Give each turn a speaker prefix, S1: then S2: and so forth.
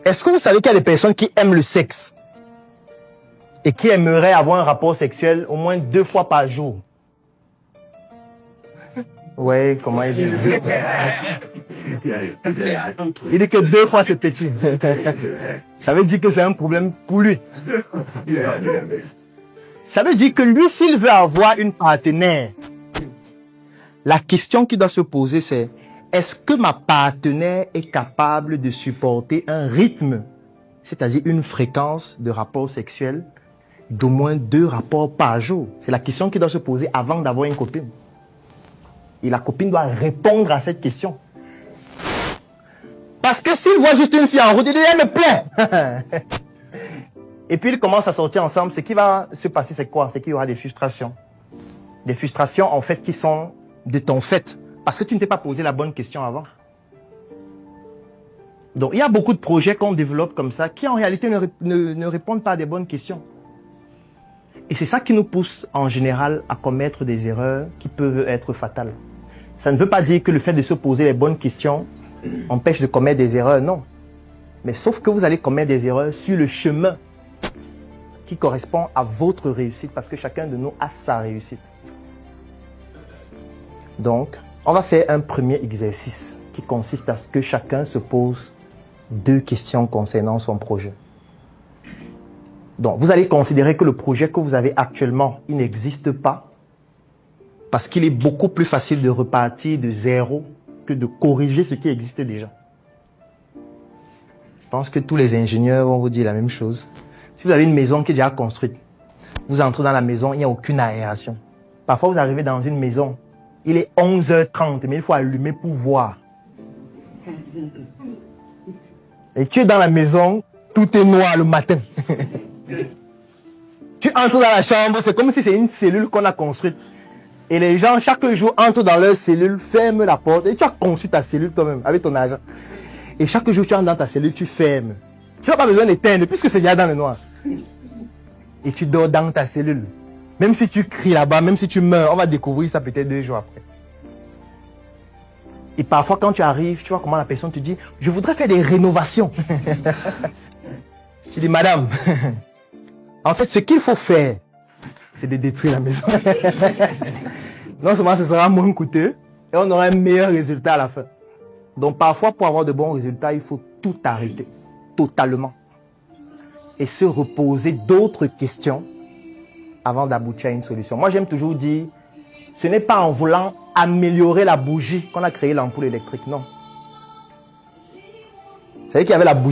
S1: Est-ce que vous savez qu'il y a des personnes qui aiment le sexe et qui aimeraient avoir un rapport sexuel au moins 2 fois par jour? Ouais, comment il dit? Il dit que 2 fois c'est petit. Ça veut dire que c'est un problème pour lui. Ça veut dire que lui, s'il veut avoir une partenaire, la question qu'il doit se poser, c'est: est-ce que ma partenaire est capable de supporter un rythme, c'est-à-dire une fréquence de rapport sexuel d'au moins 2 rapports par jour? C'est la question qu'il doit se poser avant d'avoir une copine. Et la copine doit répondre à cette question. Parce que s'il voit juste une fille en route, il dit: elle me plaît. Et puis ils commencent à sortir ensemble. Ce qui va se passer, c'est quoi? C'est qu'il y aura des frustrations. Des frustrations, en fait, qui sont de ton fait. Parce que tu ne t'es pas posé la bonne question avant. Donc, il y a beaucoup de projets qu'on développe comme ça qui, en réalité, ne répondent pas à des bonnes questions. Et c'est ça qui nous pousse, en général, à commettre des erreurs qui peuvent être fatales. Ça ne veut pas dire que le fait de se poser les bonnes questions empêche de commettre des erreurs, non. Mais sauf que vous allez commettre des erreurs sur le chemin qui correspond à votre réussite, parce que chacun de nous a sa réussite. Donc, on va faire un premier exercice qui consiste à ce que chacun se pose 2 questions concernant son projet. Donc, vous allez considérer que le projet que vous avez actuellement, il n'existe pas, parce qu'il est beaucoup plus facile de repartir de zéro que de corriger ce qui existe déjà. Je pense que tous les ingénieurs vont vous dire la même chose. Si vous avez une maison qui est déjà construite, vous entrez dans la maison, il n'y a aucune aération. Parfois, vous arrivez dans une maison, il est 11h30, mais il faut allumer pour voir. Et tu es dans la maison, tout est noir le matin. Tu entres dans la chambre, c'est comme si c'est une cellule qu'on a construite. Et les gens, chaque jour, entrent dans leur cellule, ferment la porte. Et tu as construit ta cellule toi-même, avec ton argent. Et chaque jour, tu entres dans ta cellule, tu fermes. Tu n'as pas besoin d'éteindre, puisque c'est déjà dans le noir. Et tu dors dans ta cellule. Même si tu cries là-bas, même si tu meurs, on va découvrir ça peut-être 2 jours après. Et parfois, quand tu arrives, tu vois comment la personne te dit: je voudrais faire des rénovations. Tu dis: madame, en fait, ce qu'il faut faire, c'est de détruire la maison. Non seulement ce sera moins coûteux, et on aura un meilleur résultat à la fin. Donc parfois, pour avoir de bons résultats, il faut tout arrêter, totalement. Et se reposer d'autres questions avant d'aboutir à une solution. Moi, j'aime toujours dire, ce n'est pas en voulant améliorer la bougie qu'on a créé l'ampoule électrique, non. Vous savez qu'il y avait la bougie